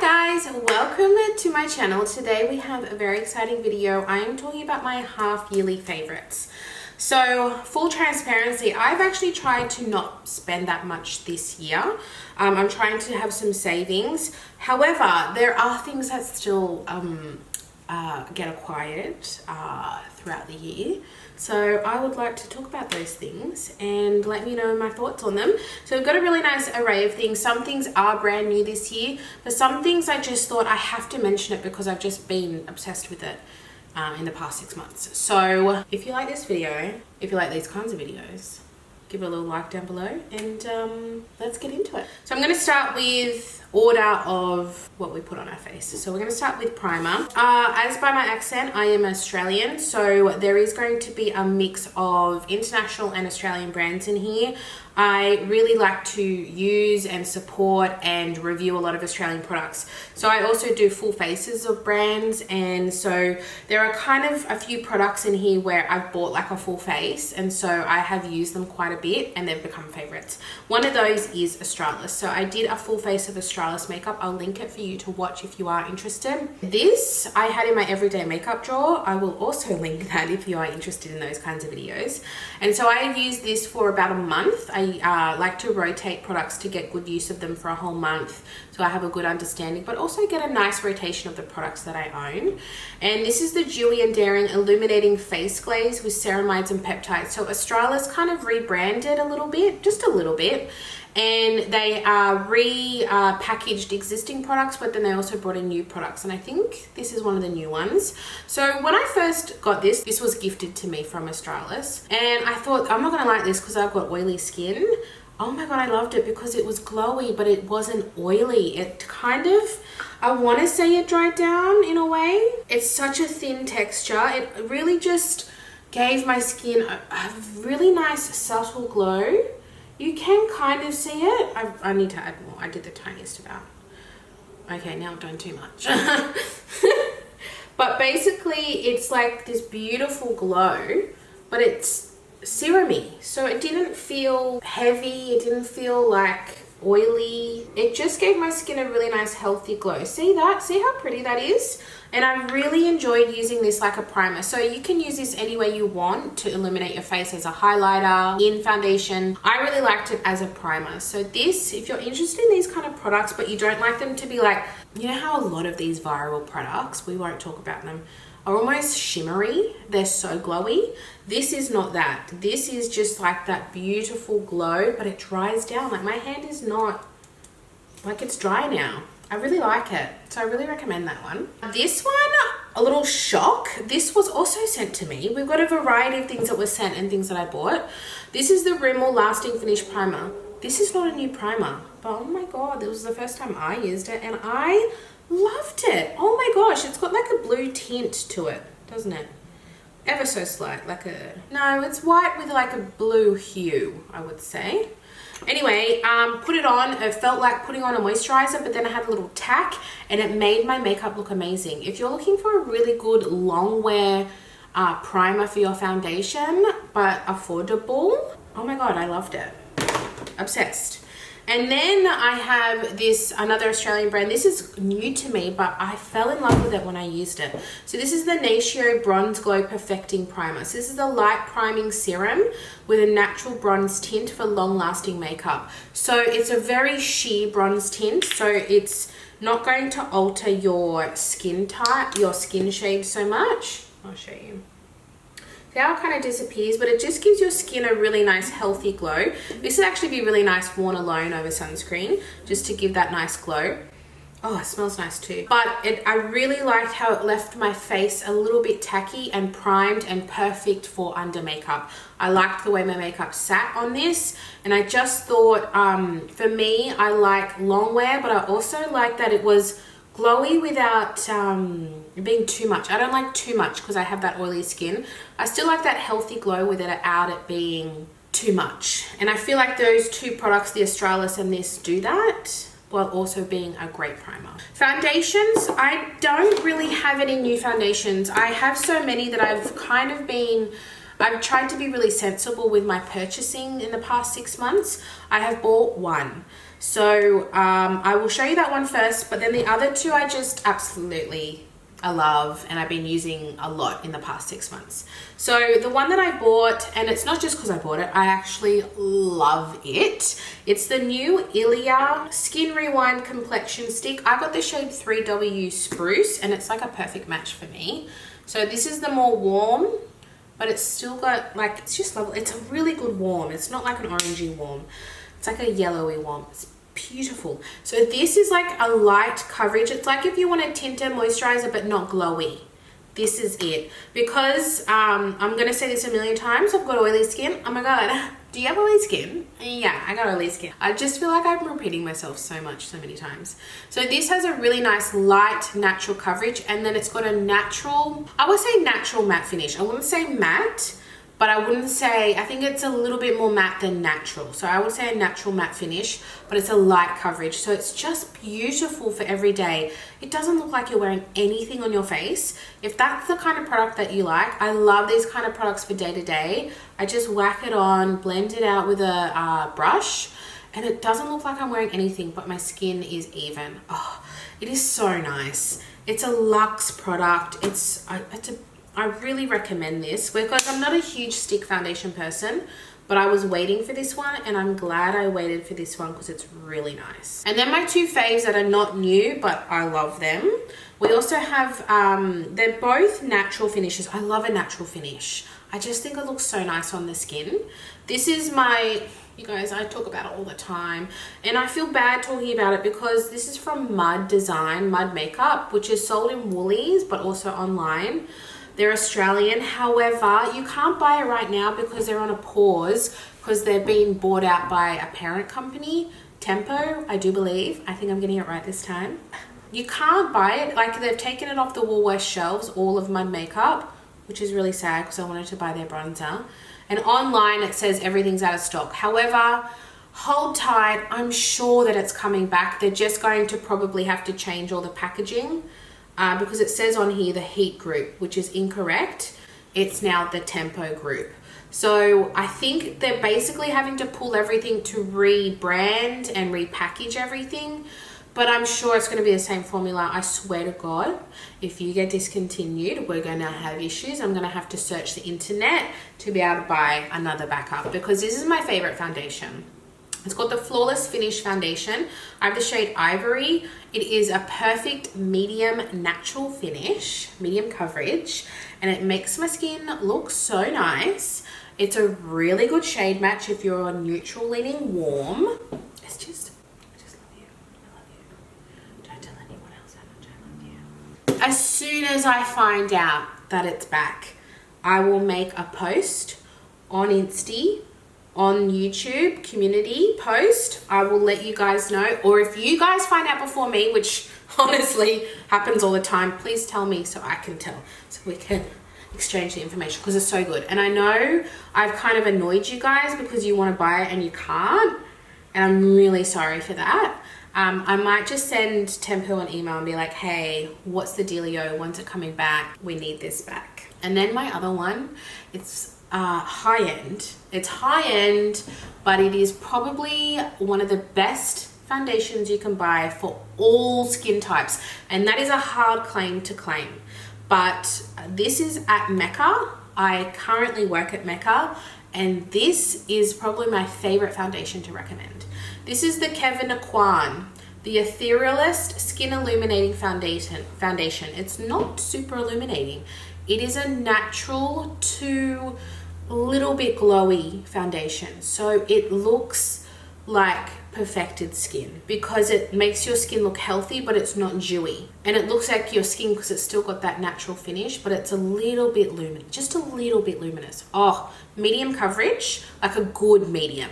guys, welcome to my channel. Today we have a very exciting video. I am talking about my half yearly favorites. So full transparency, I've actually tried to not spend that much this year. I'm trying to have some savings. However, there are things that still get acquired throughout the year. So I would like to talk about those things and let me know my thoughts on them. So we've got a really nice array of things. Some things are brand new this year, but some things I just thought I have to mention it because I've just been obsessed with it in the past 6 months. So if you like this video, if you like these kinds of videos, give it a little like down below and let's get into it. So I'm going to start with order of what we put on our face. So we're going to start with primer. As by my accent, I am Australian, so there is going to be a mix of international and Australian brands in here. I really like to use and support and review a lot of Australian products. So I also do full faces of brands, and so there are kind of a few products in here where I've bought like a full face, and so I have used them quite a bit and they've become favorites. One of those is Australis. So I did a full face of Australis makeup. I'll link it for you to watch if you are interested. This I had in my everyday makeup drawer. I will also link that if you are interested in those kinds of videos. And so I used this for about a month. I like to rotate products to get good use of them for a whole month, so I have a good understanding, but also get a nice rotation of the products that I own. And this is the Dewy and Daring Illuminating Face Glaze with ceramides and peptides. So Australis kind of rebranded a little bit, just a little bit, and they repackaged existing products, but then they also brought in new products, and I think this is one of the new ones. So when I first got this was gifted to me from Australis, and I thought, I'm not gonna like this because I've got oily skin. Oh my god, I loved it because it was glowy, but it wasn't oily. It kind of, I want to say it dried down in a way. It's such a thin texture. It really just gave my skin a really nice subtle glow. You can kind of see it. I need to add more. I did the tiniest amount. Okay, now I've done too much. But basically, it's like this beautiful glow, but it's serumy. So it didn't feel heavy. It didn't feel like oily. It just gave my skin a really nice healthy glow. See that? See how pretty that is? And I really enjoyed using this like a primer. So you can use this any way you want to illuminate your face, as a highlighter, in foundation. I really liked it as a primer. So this, if you're interested in these kind of products but you don't like them to be like, you know how a lot of these viral products, we won't talk about them, are almost shimmery. They're so glowy. This is not that. This is just like that beautiful glow, but it dries down. Like my hand is not, like it's dry now. I really like it. So I really recommend that one. This one, a little shock. This was also sent to me. We've got a variety of things that were sent and things that I bought. This is the Rimmel Lasting Finish Primer. This is not a new primer, but oh my god, this was the first time I used it and I loved it. Oh my gosh, it's got like a blue tint to it, doesn't it? Ever so slight, like a, no, it's white with like a blue hue, I would say. Anyway, put it on. It felt like putting on a moisturizer, but then I had a little tack and it made my makeup look amazing. If you're looking for a really good long wear primer for your foundation, but affordable, oh my god, I loved it. Obsessed. And then I have this, another Australian brand. This is new to me, but I fell in love with it when I used it. So this is the Natio Bronze Glow Perfecting Primer. So this is a light priming serum with a natural bronze tint for long-lasting makeup. So it's a very sheer bronze tint, so it's not going to alter your skin type, your skin shade so much. I'll show you. See how it kind of disappears, but it just gives your skin a really nice healthy glow. This would actually be really nice worn alone over sunscreen, just to give that nice glow. Oh, it smells nice too. But I really liked how it left my face a little bit tacky and primed and perfect for under makeup. I liked the way my makeup sat on this, and I just thought, for me, I like long wear, but I also like that it was glowy without being too much. I don't like too much because I have that oily skin. I still like that healthy glow without it being too much. And I feel like those two products, the Australis and this, do that while also being a great primer. Foundations, I don't really have any new foundations. I have so many that I've tried to be really sensible with my purchasing in the past 6 months. I have bought one. So I will show you that one first, but then the other two I just absolutely I love, and I've been using a lot in the past 6 months. So the one that I bought, and it's not just because I bought it, I actually love it. It's the new Ilia Skin Rewind Complexion Stick. I got the shade 3W Spruce, and it's like a perfect match for me. So this is the more warm, but it's still got like, it's just lovely. It's a really good warm. It's not like an orangey warm. It's like a yellowy warm. It's beautiful. So this is like a light coverage. It's like if you want a tinted moisturizer but not glowy, this is it. Because I'm gonna say this a million times, I've got oily skin. Oh my god, do you have oily skin? Yeah, I got oily skin. I just feel like I'm repeating myself so many times. So this has a really nice light natural coverage, and then it's got a natural, I would say natural matte finish. I wouldn't say matte, but I wouldn't say, I think it's a little bit more matte than natural. So I would say a natural matte finish, but it's a light coverage. So it's just beautiful for every day. It doesn't look like you're wearing anything on your face. If that's the kind of product that you like, I love these kind of products for day to day. I just whack it on, blend it out with a brush, and it doesn't look like I'm wearing anything, but my skin is even. Oh, it is so nice. It's a luxe product. I really recommend this because I'm not a huge stick foundation person, but I was waiting for this one, and I'm glad I waited for this one because it's really nice. And then my two faves that are not new, but I love them. We also have, they're both natural finishes. I love a natural finish. I just think it looks so nice on the skin. This is my, you guys, I talk about it all the time, and I feel bad talking about it because this is from Mud Design, Mud Makeup, which is sold in Woolies, but also online. They're Australian. However, you can't buy it right now because they're on a pause because they're being bought out by a parent company, Tempo, I do believe. I think I'm getting it right this time. You can't buy it. Like, they've taken it off the Woolworths shelves, all of Mud Makeup, which is really sad because I wanted to buy their bronzer. And online it says everything's out of stock. However, hold tight. I'm sure that it's coming back. They're just going to probably have to change all the packaging. Because it says on here the heat group, which is incorrect. It's now the Tempo group. So I think they're basically having to pull everything to rebrand and repackage everything, but I'm sure it's going to be the same formula. I swear to God, if you get discontinued, we're going to have issues. I'm going to have to search the internet to be able to buy another backup, because this is my favorite foundation. It's called the Flawless Finish Foundation. I have the shade Ivory. It is a perfect medium natural finish, medium coverage, and it makes my skin look so nice. It's a really good shade match if you're on neutral leaning warm. It's just, I just love you. I love you. Don't tell anyone else how much I love you. As soon as I find out that it's back, I will make a post on Insta, on YouTube community post. I will let you guys know, or if you guys find out before me, which honestly happens all the time, please tell me so I can tell, so we can exchange the information, because it's so good. And I know I've kind of annoyed you guys because you want to buy it and you can't, and I'm really sorry for that. I might just send Tempo an email and be like, hey, what's the dealio? When's it coming back? We need this back. And then my other one, it's high end. It's high end, but it is probably one of the best foundations you can buy for all skin types, and that is a hard claim to claim. But this is at Mecca. I currently work at Mecca, and this is probably my favorite foundation to recommend. This is the Kevin Aquan, the Etherealist Skin Illuminating Foundation. It's not super illuminating. It is a natural to little bit glowy foundation. So it looks like perfected skin because it makes your skin look healthy, but it's not dewy. And it looks like your skin because it's still got that natural finish, but it's a little bit luminous, just a little bit luminous. Oh, medium coverage, like a good medium.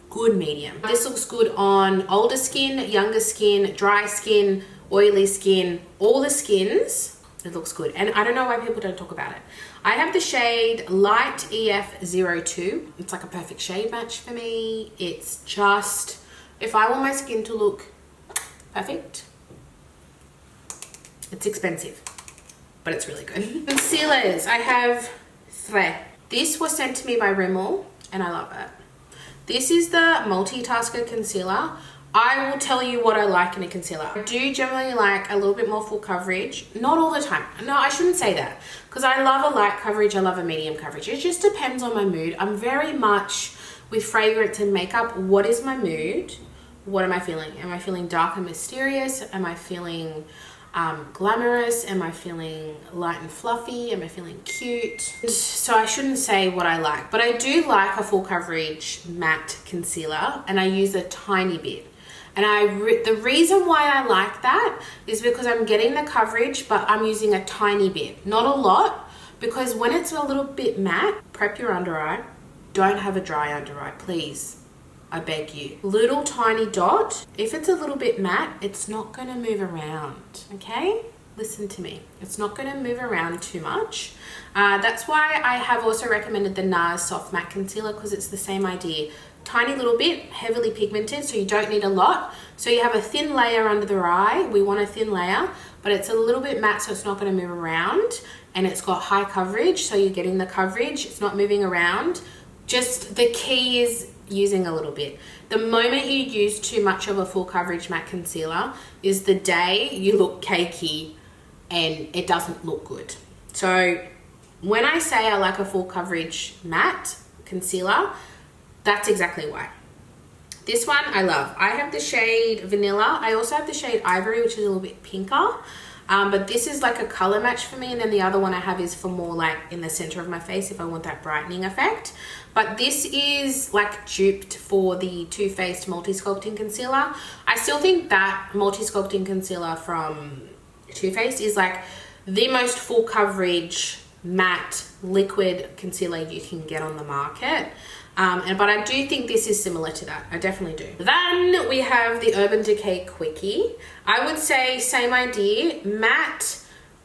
Good medium. This looks good on older skin, younger skin, dry skin, oily skin, all the skins. It looks good. And I don't know why people don't talk about it. I have the shade Light EF02. It's like a perfect shade match for me. It's just, if I want my skin to look perfect, it's expensive, but it's really good. Concealers, I have three. This was sent to me by Rimmel, and I love it. This is the Multitasker Concealer. I will tell you what I like in a concealer. I do generally like a little bit more full coverage. Not all the time. No, I shouldn't say that. Because I love a light coverage, I love a medium coverage. It just depends on my mood. I'm very much with fragrance and makeup. What is my mood? What am I feeling? Am I feeling dark and mysterious? Am I feeling glamorous? Am I feeling light and fluffy? Am I feeling cute? So I shouldn't say what I like, but I do like a full coverage matte concealer, and I use a tiny bit. And the reason why I like that is because I'm getting the coverage, but I'm using a tiny bit, not a lot, because when it's a little bit matte, prep your under eye. Don't have a dry under eye, please. I beg you. Little tiny dot. If it's a little bit matte, it's not going to move around, okay? Listen to me. It's not going to move around too much. That's why I have also recommended the NARS Soft Matte Concealer, because it's the same idea. Tiny little bit, heavily pigmented, so you don't need a lot. So you have a thin layer under the eye. We want a thin layer, but it's a little bit matte, so it's not going to move around. And it's got high coverage, so you're getting the coverage. It's not moving around. Just the key is using a little bit. The moment you use too much of a full coverage matte concealer is the day you look cakey and it doesn't look good. So when I say I like a full coverage matte concealer, that's exactly why. This one I love. I have the shade Vanilla. I also have the shade Ivory, which is a little bit pinker. But this is like a color match for me, and then the other one I have is for more like in the center of my face if I want that brightening effect. But this is like duped for the Too Faced Multi-Sculpting Concealer. I still think that Multi-Sculpting Concealer from Too Faced is like the most full coverage matte liquid concealer you can get on the market. But I do think this is similar to that. I definitely do. Then we have the Urban Decay Quickie. I would say same idea, matte.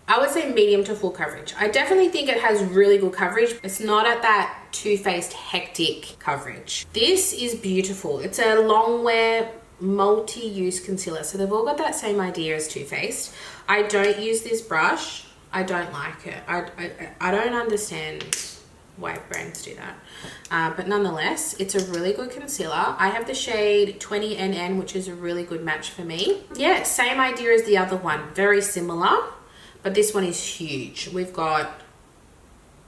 I would say medium to full coverage. I definitely think it has really good coverage. It's not at that Too Faced hectic coverage. This is beautiful. It's a long wear multi-use concealer. So they've all got that same idea as Too Faced. I don't use this brush. I don't like it. I don't understand why brands do that, but nonetheless, it's a really good concealer. I have the shade 20NN, which is a really good match for me. Yeah, same idea as the other one, very similar, but this one is huge. We've got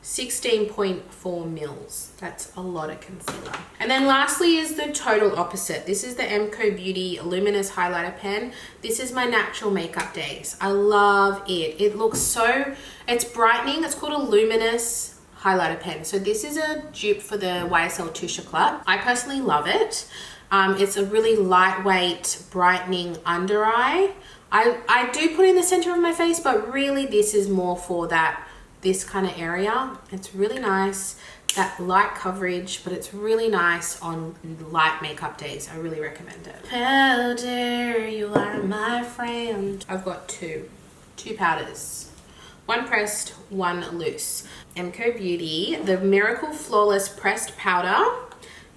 16.4 mils. That's a lot of concealer. And then lastly is the total opposite. This is the MCO Beauty Luminous Highlighter Pen. This is my natural makeup days. I love it. It looks so, it's brightening. It's called a Luminous highlighter pen. So this is a dupe for the YSL Touche Éclat. I personally love it. It's a really lightweight brightening under eye. I do put it in the center of my face, but really this is more for this kind of area. It's really nice, that light coverage, but it's really nice on light makeup days. I really recommend it. Powder, you are my friend. I've got two powders. One pressed, one loose. MCO Beauty, the Miracle Flawless Pressed Powder.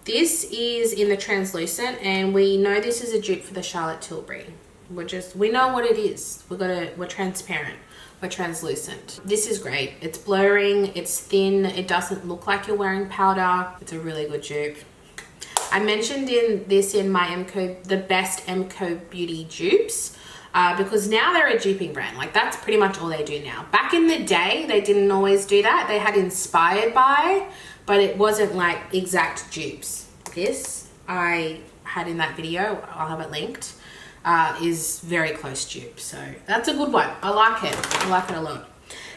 This is in the translucent, and we know this is a dupe for the Charlotte Tilbury. We know what it is. We're transparent. We're translucent. This is great. It's blurring, it's thin, it doesn't look like you're wearing powder. It's a really good dupe. I mentioned in my MCO, the best MCO Beauty dupes. Because now they're a duping brand. Like that's pretty much all they do now. Back in the day, they didn't always do that. They had inspired by, but it wasn't like exact dupes. This I had in that video, I'll have it linked, is very close dupe. So that's a good one. I like it. I like it a lot.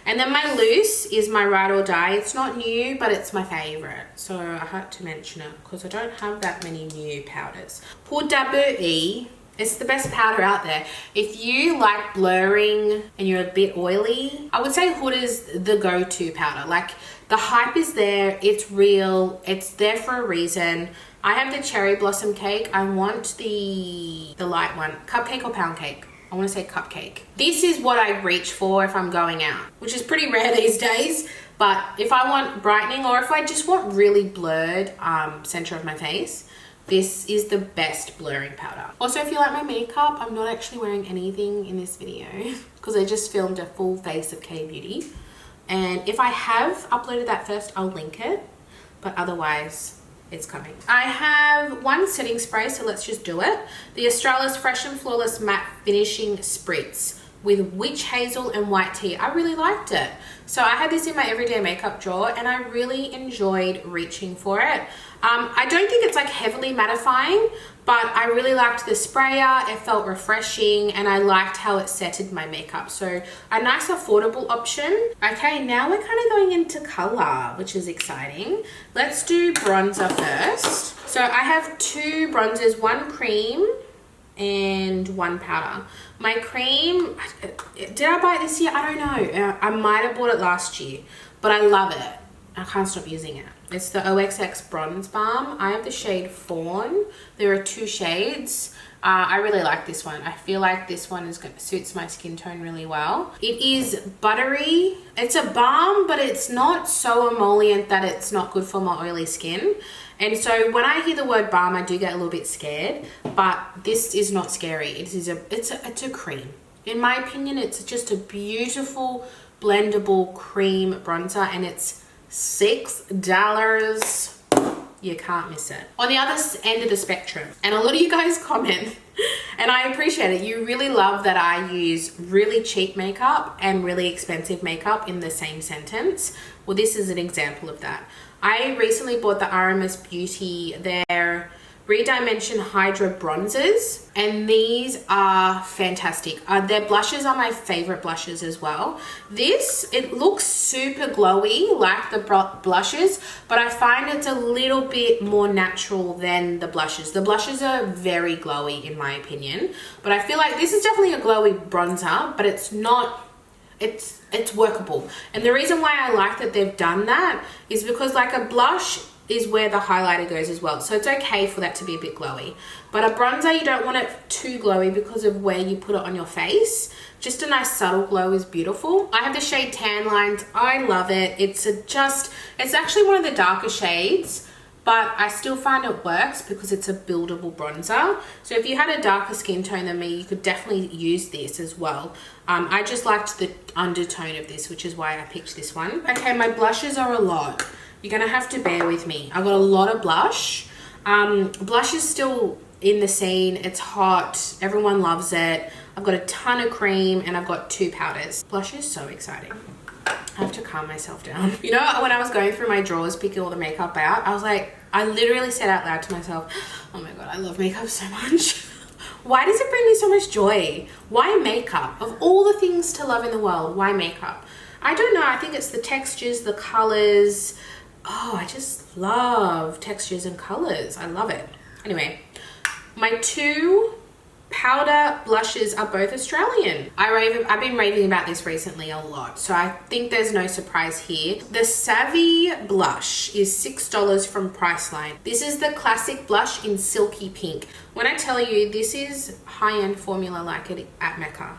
And then my loose is my Ride or Die. It's not new, but it's my favorite. So I had to mention it because I don't have that many new powders. Pour d'Amour. It's the best powder out there. If you like blurring and you're a bit oily, I would say Hood is the go-to powder. Like the hype is there, it's real, it's there for a reason. I have the Cherry Blossom Cake. I want the light one. Cupcake or pound cake? I want to say cupcake. This is what I reach for if I'm going out, which is pretty rare these days. But if I want brightening or if I just want really blurred center of my face, this is the best blurring powder. Also, if you like my makeup, I'm not actually wearing anything in this video because I just filmed a full face of K-Beauty. And if I have uploaded that first, I'll link it. But otherwise, It's coming. I have one setting spray, so let's just do it. The Australis Fresh and Flawless Matte Finishing Spritz with witch hazel and white tea. I really liked it. So I had this in my everyday makeup drawer and I really enjoyed reaching for it. I don't think it's like heavily mattifying, but I really liked the sprayer. It felt refreshing and I liked how it setted my makeup. So a nice affordable option. Okay, now we're kind of going into color, which is exciting. Let's do bronzer first. So I have two bronzers, one cream and one powder. My cream, did I buy it this year? I don't know. I might have bought it last year, but I love it. I can't stop using it. It's the OXX Bronze Balm. I have the shade Fawn. There are two shades. I really like this one. I feel like this one suits my skin tone really well. It is buttery. It's a balm, but it's not so emollient that it's not good for my oily skin. And so when I hear the word balm, I do get a little bit scared, but this is not scary. It's a cream. In my opinion, it's just a beautiful blendable cream bronzer and it's $6. You can't miss it. On the other end of the spectrum, and a lot of you guys comment, and I appreciate it, you really love that I use really cheap makeup and really expensive makeup in the same sentence. Well, this is an example of that. I recently bought the RMS Beauty, their Redimension Hydra bronzers, and these are fantastic. Their blushes are my favorite blushes as well. This, it looks super glowy like the blushes, but I find it's a little bit more natural than the blushes. The blushes are very glowy in my opinion, but I feel like this is definitely a glowy bronzer, but it's not, it's workable. And the reason why I like that they've done that is because like a blush is where the highlighter goes as well, so it's okay for that to be a bit glowy, but a bronzer you don't want it too glowy because of where you put it on your face. Just a nice subtle glow is beautiful. I have the shade Tan Lines. I love it. It's actually one of the darker shades, but I still find it works because it's a buildable bronzer. So if you had a darker skin tone than me, you could definitely use this as well. I just liked the undertone of this, which is why I picked this one. Okay, my blushes are a lot. You're gonna have to bear with me. I've got a lot of blush. Blush is still in the scene. It's hot. Everyone loves it. I've got a ton of cream and I've got two powders. Blush is so exciting. I have to calm myself down. You know, when I was going through my drawers, picking all the makeup out, I was like, I literally said out loud to myself, oh my God, I love makeup so much. Why does it bring me so much joy? Why makeup? Of all the things to love in the world, why makeup? I don't know. I think it's the textures, the colors. Oh, I just love textures and colors. I love it. Anyway, my two powder blushes are both Australian. I've been raving about this recently a lot, so I think there's no surprise here. The Savvy blush is $6 from Priceline. This is the classic blush in Silky Pink. When I tell you, this is high-end formula like it at Mecca.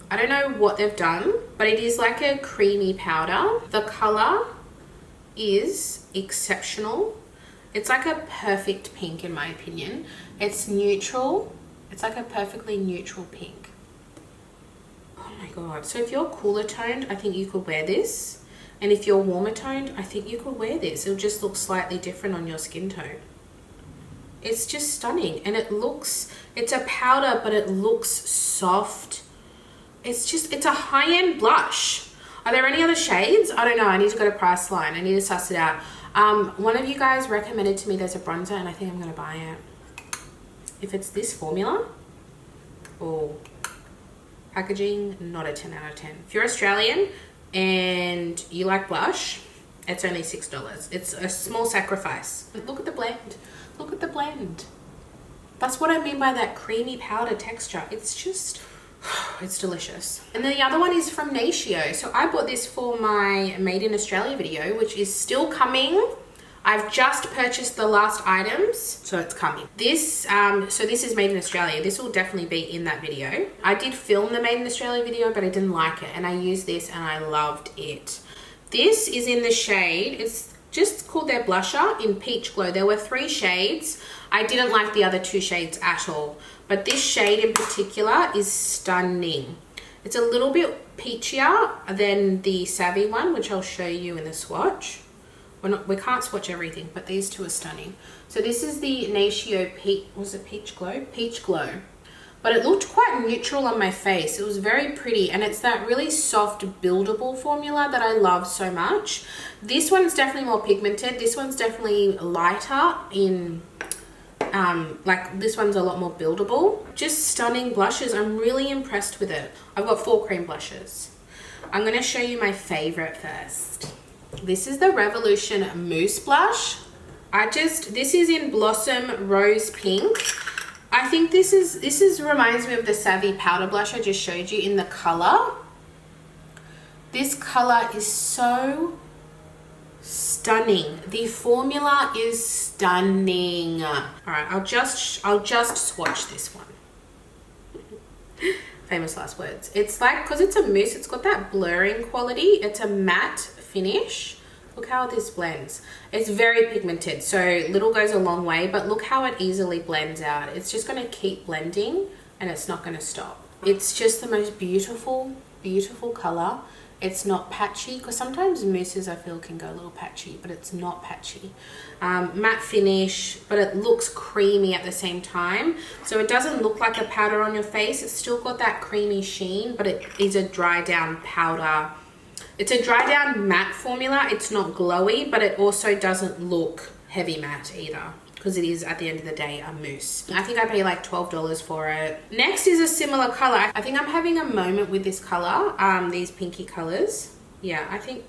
I don't know what they've done, but it is like a creamy powder. The color is exceptional. It's like a perfect pink in my opinion. It's neutral. It's like a perfectly neutral pink. Oh my God. So if you're cooler toned, I think you could wear this. And if you're warmer toned, I think you could wear this. It'll just look slightly different on your skin tone. It's just stunning. And it's a powder, but it looks soft. It's a high-end blush. Are there any other shades? I don't know. I need to go to Priceline. I need to suss it out. One of you guys recommended to me there's a bronzer and I think I'm going to buy it. If it's this formula, oh, packaging, not a 10 out of 10. If you're Australian and you like blush, it's only $6. It's a small sacrifice. Look at the blend. Look at the blend. That's what I mean by that creamy powder texture. It's just... it's delicious. And then the other one is from Natio. So I bought this for my Made in Australia video, which is still coming. I've just purchased the last items, so it's coming. This is Made in Australia. This will definitely be in that video. I did film the Made in Australia video, but I didn't like it, and I used this and I loved it. This is in the shade, it's just called their blusher in Peach Glow. There were 3 shades. I didn't like the other 2 shades at all, but this shade in particular is stunning. It's a little bit peachier than the Savvy one, which I'll show you in the swatch. we can't swatch everything, but these two are stunning. So this is the Natio Peach Glow? Peach Glow. But it looked quite neutral on my face. It was very pretty, and it's that really soft buildable formula that I love so much. This one's definitely more pigmented. This one's definitely lighter in like this one's a lot more buildable. Just stunning blushes. I'm really impressed with it. I've got 4 cream blushes. I'm going to show you my favorite first. This is the Revolution Mousse blush. This is in Blossom Rose Pink. I think this reminds me of the Savvy powder blush I just showed you in the color. This color is so stunning. The formula is stunning. All right, I'll just swatch this one. Famous last words. It's like, because it's a mousse, it's got that blurring quality. It's a matte finish. Look how this blends. It's very pigmented, so little goes a long way, but look how it easily blends out. It's just going to keep blending and it's not going to stop. It's just the most beautiful, beautiful color. It's not patchy, because sometimes mousses I feel can go a little patchy, but it's not patchy. Matte finish, but it looks creamy at the same time. So it doesn't look like a powder on your face. It's still got that creamy sheen, but it is a dry down powder. It's a dry down matte formula. It's not glowy, but it also doesn't look heavy matte either, because it is at the end of the day a mousse. I think I paid like $12 for it. Next is a similar color. I think I'm having a moment with this color, these pinky colors. Yeah, I think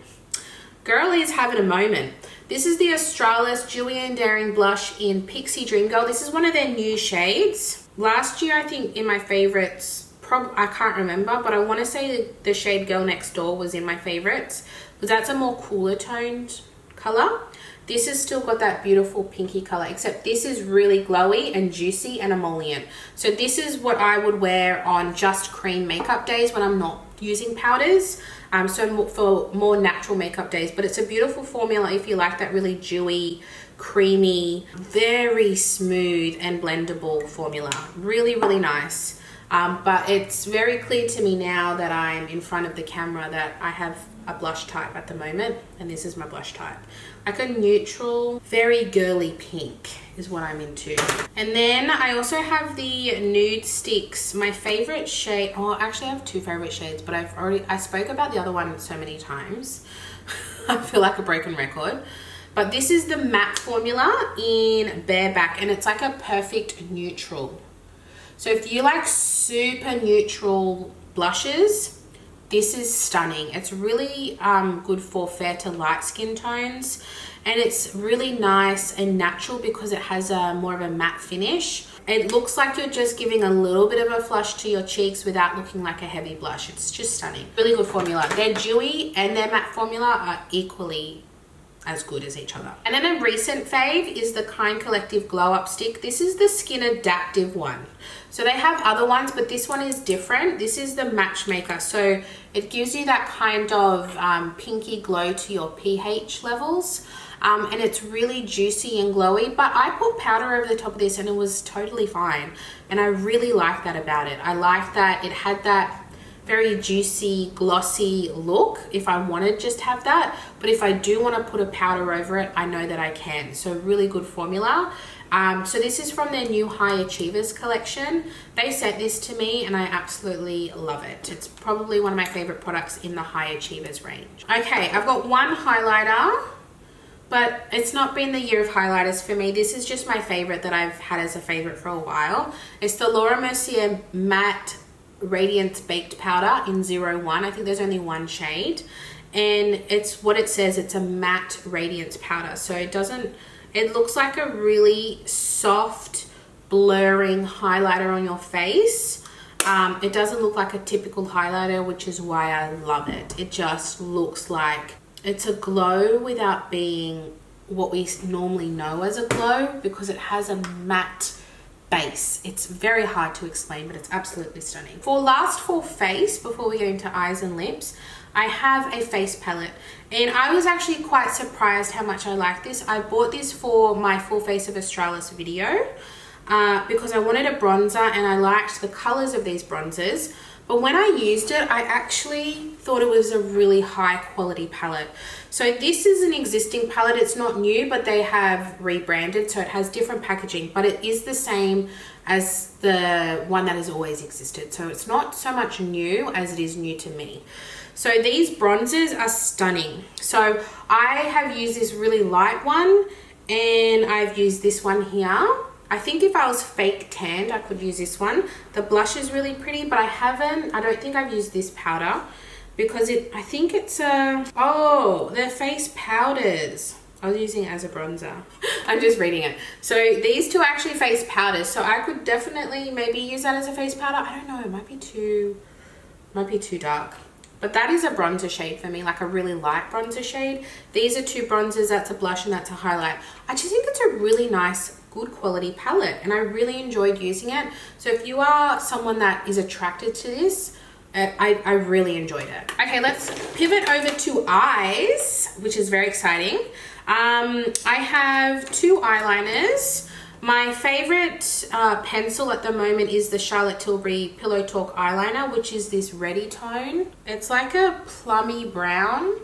girl is having a moment. This is the Australis Dewy and Daring blush in Pixie Dream Girl. This is one of their new shades. Last year, I think in my favorites, I can't remember, but I want to say the shade Girl Next Door was in my favorites, because that's a more cooler toned color. This has still got that beautiful pinky color, except this is really glowy and juicy and emollient. So this is what I would wear on just cream makeup days when I'm not using powders. So for more natural makeup days, but it's a beautiful formula if you like that really dewy, creamy, very smooth and blendable formula. Really, really nice. But it's very clear to me now that I'm in front of the camera that I have a blush type at the moment, and this is my blush type. Like a neutral, very girly pink is what I'm into. And then I also have the Nude Sticks, my favorite shade. Oh, actually I have 2 favorite shades, but I spoke about the other one so many times. I feel like a broken record. But this is the matte formula in Bareback, and it's like a perfect neutral. So if you like super neutral blushes, this is stunning. It's really good for fair to light skin tones, and it's really nice and natural because it has a more of a matte finish. It looks like you're just giving a little bit of a flush to your cheeks without looking like a heavy blush. It's just stunning. Really good formula. Their dewy and their matte formula are equally as good as each other. And then a recent fave is the Kind Collective Glow Up Stick. This is the Skin Adaptive one. So they have other ones, but this one is different. This is the Matchmaker. So it gives you that kind of pinky glow to your pH levels. And it's really juicy and glowy, but I put powder over the top of this and it was totally fine. And I really like that about it. I like that it had that very juicy, glossy look if I wanted just have that. But if I do want to put a powder over it, I know that I can. So really good formula. So this is from their new High Achievers collection. They sent this to me and I absolutely love it. It's probably one of my favorite products in the High Achievers range. Okay, I've got one highlighter, but it's not been the year of highlighters for me. This is just my favorite that I've had as a favorite for a while. It's the Laura Mercier Matte Radiance Baked Powder in 01. I think there's only one shade, and it's what it says, it's a matte radiance powder. So it looks like a really soft blurring highlighter on your face. It doesn't look like a typical highlighter, which is why I love it. It just looks like it's a glow without being what we normally know as a glow, because it has a matte base. It's very hard to explain, but it's absolutely stunning. For face, before we get into eyes and lips, I have a face palette, and I was actually quite surprised how much I like this. I bought this for my Full Face of Australis video because I wanted a bronzer and I liked the colors of these bronzers, But when I used it, I actually thought it was a really high quality palette. So this is an existing palette. It's not new, but they have rebranded. So it has different packaging, but it is the same as the one that has always existed. So it's not so much new as it is new to me. So these bronzers are stunning. So I have used this really light one, and I've used this one here. I think if I was fake tanned, I could use this one. The blush is really pretty, but I don't think I've used this powder because I think it's oh, they're face powders. I was using it as a bronzer. I'm just reading it. So these two are actually face powders. So I could definitely maybe use that as a face powder. I don't know, it might be too dark. But that is a bronzer shade for me, like a really light bronzer shade. These are two bronzers, that's a blush and that's a highlight. I just think it's a really nice, good quality palette, and I really enjoyed using it. So if you are someone that is attracted to this, I really enjoyed it. Okay, let's pivot over to eyes, which is very exciting. I have two eyeliners. My favorite pencil at the moment is the Charlotte Tilbury Pillow Talk eyeliner, which is this Ready tone. It's like a plummy brown,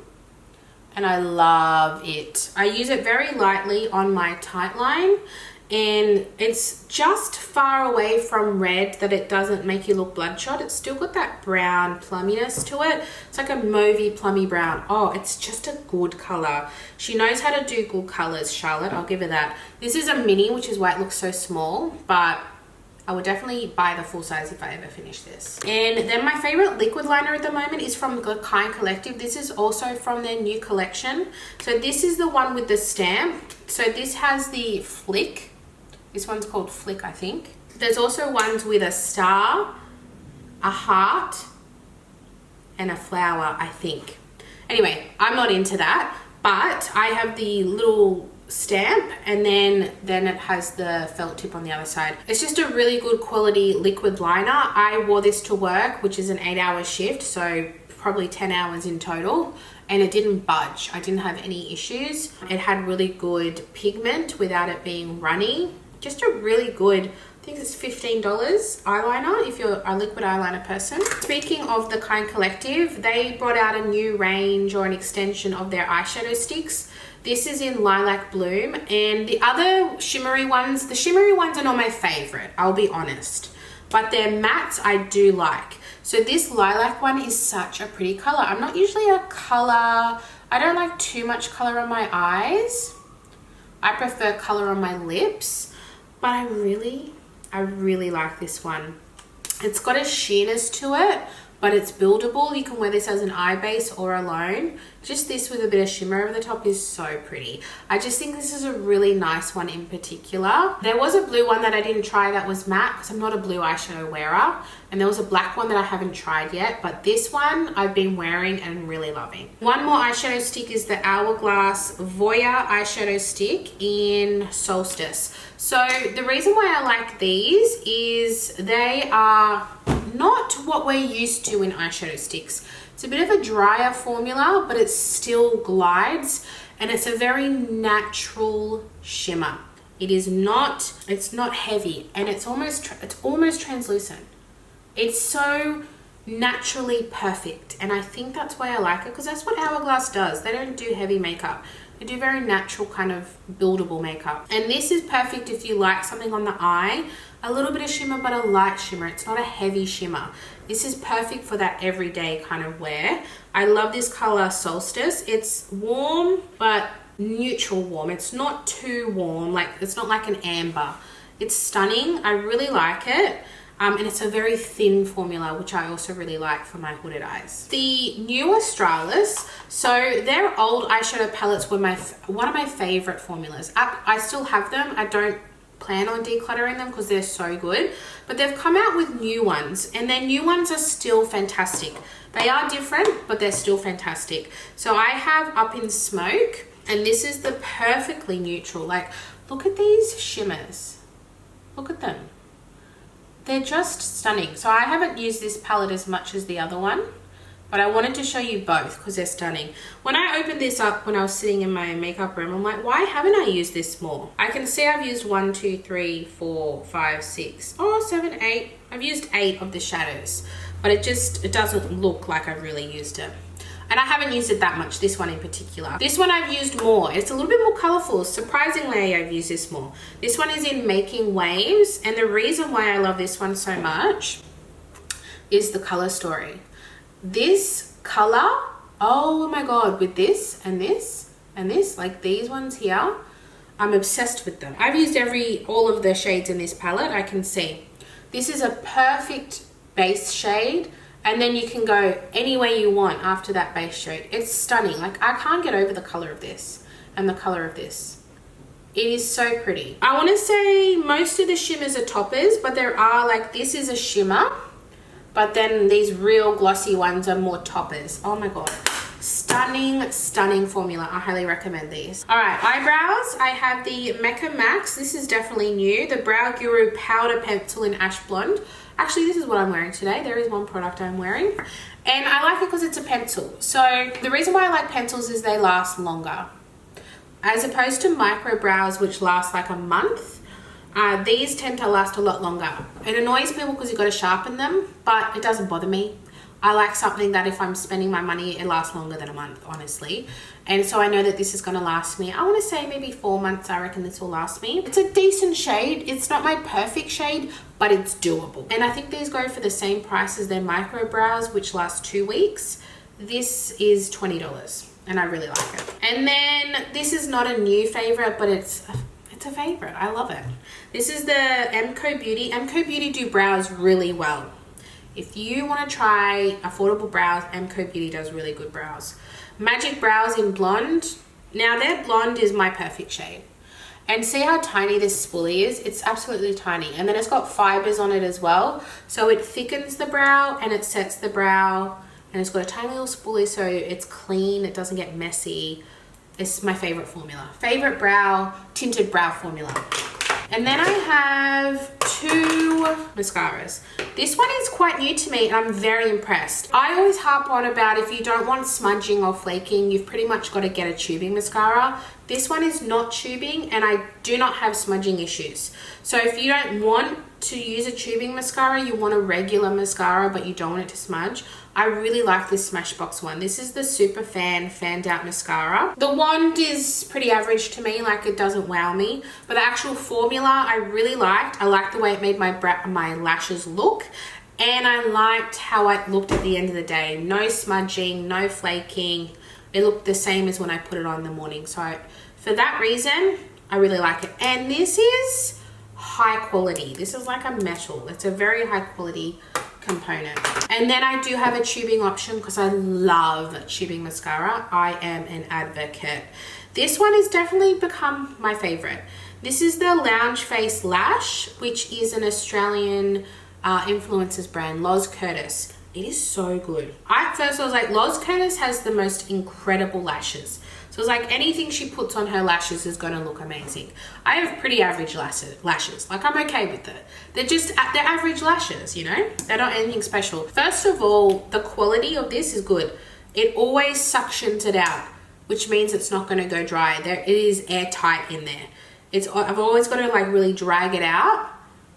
and I love it. I use it very lightly on my tight line, and it's just far away from red that it doesn't make you look bloodshot. It's still got that brown plumminess to it. It's like a mauvey plummy brown. Oh, it's just a good color. She knows how to do good colors, Charlotte. I'll give her that. This is a mini, which is why it looks so small, but I would definitely buy the full size if I ever finish this. And then my favorite liquid liner at the moment is from the Kind Collective. This is also from their new collection. So this is the one with the stamp. So this has the flick. This one's called Flick, I think. There's also ones with a star, a heart, and a flower, I think. Anyway, I'm not into that, but I have the little stamp, and then it has the felt tip on the other side. It's just a really good quality liquid liner. I wore this to work, which is an 8-hour shift, so probably 10 hours in total, and it didn't budge. I didn't have any issues. It had really good pigment without it being runny. Just a really good, I think it's $15 eyeliner if you're a liquid eyeliner person. Speaking of the Kind Collective, they brought out a new range or an extension of their eyeshadow sticks. This is in Lilac Bloom, and the other shimmery ones, the shimmery ones are not my favorite, I'll be honest, but their mattes I do like. So this lilac one is such a pretty color. I'm not usually a color, I don't like too much color on my eyes. I prefer color on my lips. But I really like this one. It's got a sheerness to it, but it's buildable. You can wear this as an eye base or alone. Just this with a bit of shimmer over the top is so pretty. I just think this is a really nice one in particular. There was a blue one that I didn't try that was matte because I'm not a blue eyeshadow wearer. And there was a black one that I haven't tried yet, but this one I've been wearing and really loving. One more eyeshadow stick is the Hourglass Voya eyeshadow stick in Solstice. So the reason why I like these is they are not what we're used to in eyeshadow sticks. It's a bit of a drier formula, but it still glides, and it's a very natural shimmer. It's not heavy, and it's almost translucent. It's so naturally perfect, and I think that's why I like it, because that's what Hourglass does. They don't do heavy makeup. They do very natural kind of buildable makeup. And this is perfect if you like something on the eye, a little bit of shimmer, but a light shimmer. It's not a heavy shimmer. This is perfect for that everyday kind of wear. I love this color Solstice. It's warm, but neutral warm. It's not too warm, like it's not like an amber. It's stunning. I really like it. And it's a very thin formula, which I also really like for my hooded eyes. The new Australis, so their old eyeshadow palettes were one of my favorite formulas. I still have them. I don't plan on decluttering them because they're so good, but they've come out with new ones, and their new ones are still fantastic. They are different, but they're still fantastic. So I have Up in Smoke, and this is the perfectly neutral. Like, look at these shimmers. Look at them. They're just stunning. So I haven't used this palette as much as the other one, but I wanted to show you both because they're stunning. When I opened this up when I was sitting in my makeup room, I'm like, why haven't I used this more? I can see I've used 1, 2, 3, 4, 5, 6, 7, 8. I've used 8 of the shadows, but it doesn't look like I've really used it. And I haven't used it that much, this one in particular. This one I've used more. It's a little bit more colorful. Surprisingly, I've used this more. This one is in Making Waves, and the reason why I love this one so much is the color story. This color, oh my god, with this and this and this, like these ones here, I'm obsessed with them. I've used all of the shades in this palette. I can see this is a perfect base shade, and then you can go any way you want after that base shade. It's stunning. Like, I can't get over the color of this and the color of this. It is so pretty. I want to say most of the shimmers are toppers, but there are, like, this is a shimmer, but then these real glossy ones are more toppers. Oh my god, stunning, stunning formula. I highly recommend these. All right, eyebrows. I have the Mecca Max. This is definitely new. The Brow Guru Powder Pencil in Ash Blonde. Actually, this is what I'm wearing today. There is one product I'm wearing, and I like it because it's a pencil. So the reason why I like pencils is they last longer, as opposed to micro brows, which last like a month. These tend to last a lot longer. It annoys people because you've got to sharpen them, but it doesn't bother me. I like something that if I'm spending my money, it lasts longer than a month, honestly. And so I know that this is going to last me, I want to say maybe 4 months. I reckon this will last me. It's a decent shade. It's not my perfect shade, but it's doable. And I think these go for the same price as their micro brows, which last 2 weeks. This is $20 and I really like it. And then this is not a new favorite, but it's a favorite. I love it. This is the MCO Beauty. MCO Beauty do brows really well. If you want to try affordable brows, MCO Beauty does really good brows. Magic Brows in Blonde. Now their blonde is my perfect shade. And see how tiny this spoolie is? It's absolutely tiny. And then it's got fibers on it as well. So it thickens the brow and it sets the brow. And it's got a tiny little spoolie, so it's clean. It doesn't get messy. It's my favorite formula. Favorite tinted brow formula. And then I have 2 mascaras. This one is quite new to me and I'm very impressed. I always harp on about if you don't want smudging or flaking, you've pretty much got to get a tubing mascara. This one is not tubing and I do not have smudging issues. So if you don't want to use a tubing mascara, you want a regular mascara but you don't want it to smudge, I really like this Smashbox one. This is the Super Fanned Out Mascara. The wand is pretty average to me, like it doesn't wow me. But the actual formula I really liked. I liked the way it made my lashes look. And I liked how it looked at the end of the day. No smudging, no flaking. It looked the same as when I put it on in the morning. So for that reason, I really like it. And this is high quality. This is like a metal. It's a very high quality component. And then I do have a tubing option because I love tubing mascara. I am an advocate. This one has definitely become my favorite. This is the Lounge Face Lash, which is an Australian influencers brand, Loz Curtis. It is so good. At first I was like, Loz Curtis has the most incredible lashes. So it's like anything she puts on her lashes is going to look amazing. I have pretty average lashes. Like, I'm okay with it. They're average lashes, you know? They're not anything special. First of all, the quality of this is good. It always suctions it out, which means it's not going to go dry. It is airtight in there. I've always got to like really drag it out,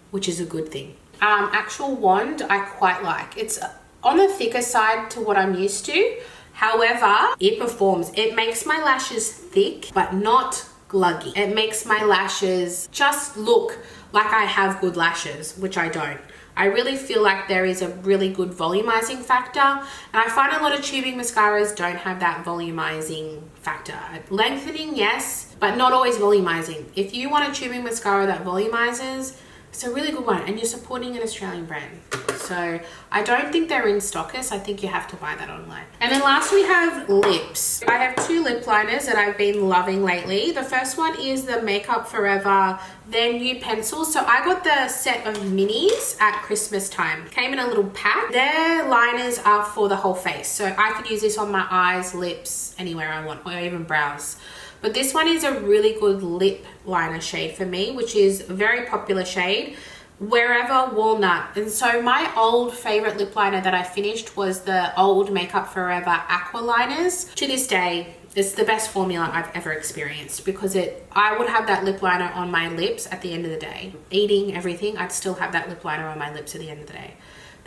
which is a good thing. Actual wand, I quite like. It's on the thicker side to what I'm used to. However, it performs. It makes my lashes thick, but not gluggy. It makes my lashes just look like I have good lashes, which I don't. I really feel like there is a really good volumizing factor. And I find a lot of tubing mascaras don't have that volumizing factor. Lengthening, yes, but not always volumizing. If you want a tubing mascara that volumizes, it's a really good one, and you're supporting an Australian brand. So I don't think they're in stockers. I think you have to buy that online. And then last we have lips. I have 2 lip liners that I've been loving lately. The first one is the Makeup Forever, their new pencils. So I got the set of minis at Christmas time. Came in a little pack. Their liners are for the whole face. So I could use this on my eyes, lips, anywhere I want, or even brows. But this one is a really good lip liner shade for me, which is a very popular shade, Wherever Walnut. And so my old favorite lip liner that I finished was the old Makeup Forever Aqua liners. To this day, it's the best formula I've ever experienced because I would have that lip liner on my lips at the end of the day. Eating everything, I'd still have that lip liner on my lips at the end of the day.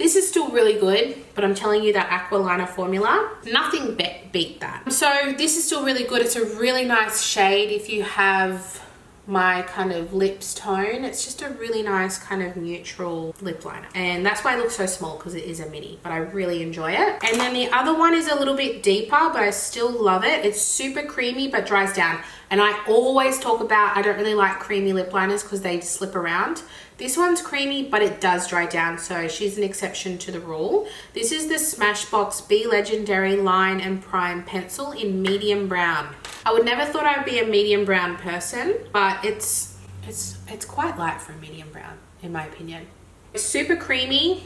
This is still really good, but I'm telling you that aqua liner formula, nothing beat that. So this is still really good. It's a really nice shade if you have my kind of lips tone. It's just a really nice kind of neutral lip liner, and that's why it looks so small, because it is a mini, but I really enjoy it. And then the other one is a little bit deeper, but I still love it. It's super creamy but dries down, and I always talk about I don't really like creamy lip liners because they slip around. This one's creamy, but it does dry down, so she's an exception to the rule. This is the Smashbox Be Legendary Line and Prime Pencil in medium brown. I would never thought I'd be a medium brown person, but it's quite light for a medium brown, in my opinion. It's super creamy,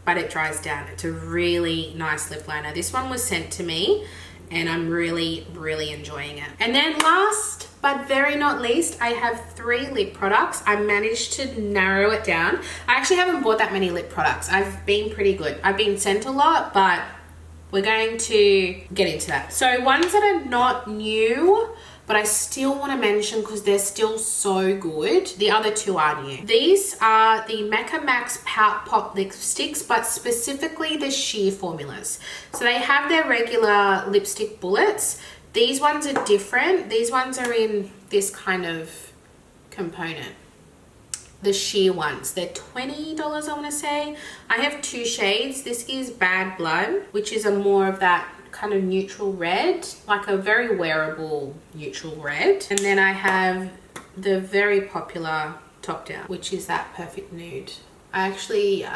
but it dries down. It's a really nice lip liner. This one was sent to me, and I'm really, really enjoying it. And then last but very not least, I have 3 lip products. I managed to narrow it down. I actually haven't bought that many lip products. I've been pretty good. I've been sent a lot, but we're going to get into that. So ones that are not new, but I still want to mention because they're still so good. The other 2 are new. These are the Mecca Max Pout Pop lipsticks, but specifically the sheer formulas. So they have their regular lipstick bullets. These ones are different. These ones are in this kind of component. The sheer ones, they're $20, I want to say. I have 2 shades. This is Bad Blood, which is a more of that kind of neutral red, like a very wearable neutral red. And then I have the very popular Top Down, which is that Perfect Nude. I actually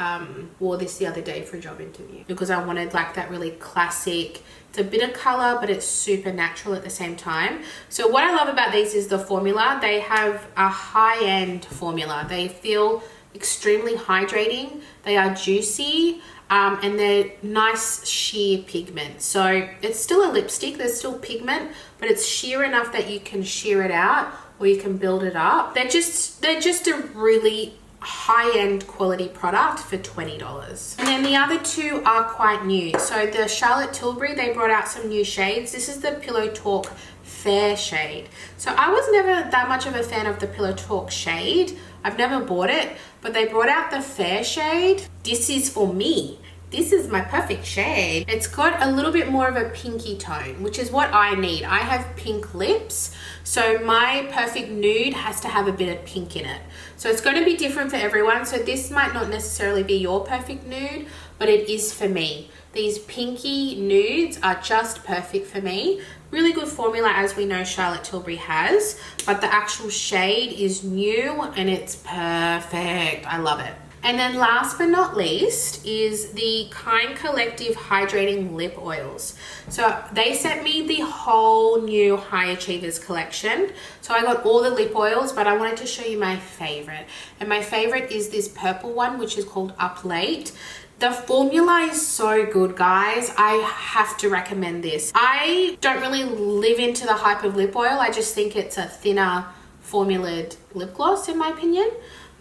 wore this the other day for a job interview because I wanted like that really classic. It's a bit of color, but it's super natural at the same time. So what I love about these is the formula. They have a high-end formula. They feel extremely hydrating. They are juicy, and they're nice sheer pigment. So it's still a lipstick. There's still pigment, but it's sheer enough that you can sheer it out or you can build it up. They're just a really high-end quality product for $20. And then the other 2 are quite new. So the Charlotte Tilbury, they brought out some new shades. This is the Pillow Talk Fair shade. So I was never that much of a fan of the Pillow Talk shade. I've never bought it, but they brought out the Fair shade. This is for me. This is my perfect shade. It's got a little bit more of a pinky tone, which is what I need. I have pink lips, so my perfect nude has to have a bit of pink in it. So it's going to be different for everyone. So this might not necessarily be your perfect nude, but it is for me. These pinky nudes are just perfect for me. Really good formula, as we know Charlotte Tilbury has, but the actual shade is new and it's perfect. I love it. And then last but not least is the Kind Collective Hydrating Lip Oils. So they sent me the whole new High Achievers collection. So I got all the lip oils, but I wanted to show you my favorite. And my favorite is this purple one, which is called Up Late. The formula is so good, guys. I have to recommend this. I don't really live into the hype of lip oil. I just think it's a thinner formulated lip gloss, in my opinion.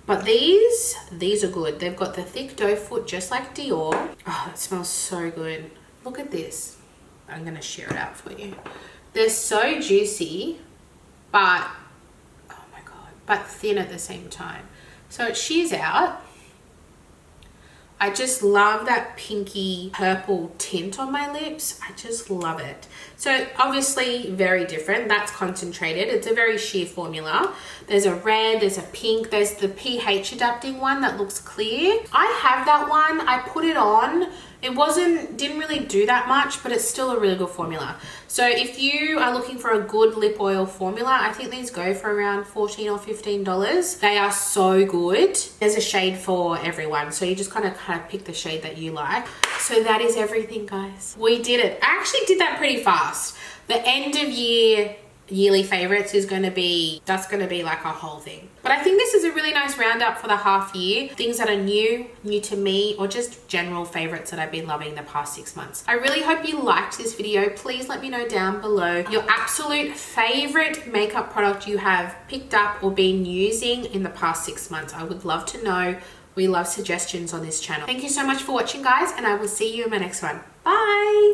But these are good. They've got the thick doe foot, just like Dior. Oh, it smells so good. Look at this. I'm gonna share it out for you. They're so juicy, but, oh my God, but thin at the same time. So it shears out. I just love that pinky purple tint on my lips. I just love it. So obviously very different. That's concentrated. It's a very sheer formula. There's a red, there's a pink, there's the pH adapting one that looks clear. I have that one. I put it on. It didn't really do that much, but it's still a really good formula. So if you are looking for a good lip oil formula, I think these go for around $14 or $15. They are so good. There's a shade for everyone. So you just kind of pick the shade that you like. So that is everything, guys. We did it. I actually did that pretty fast. The end of yearly favorites is going to be, that's going to be like a whole thing. But I think this is a really nice roundup for the half year. Things that are new to me, or just general favorites that I've been loving the past 6 months. I really hope you liked this video. Please let me know down below your absolute favorite makeup product you have picked up or been using in the past 6 months. I would love to know. We love suggestions on this channel. Thank you so much for watching, guys, and I will see you in my next one. Bye.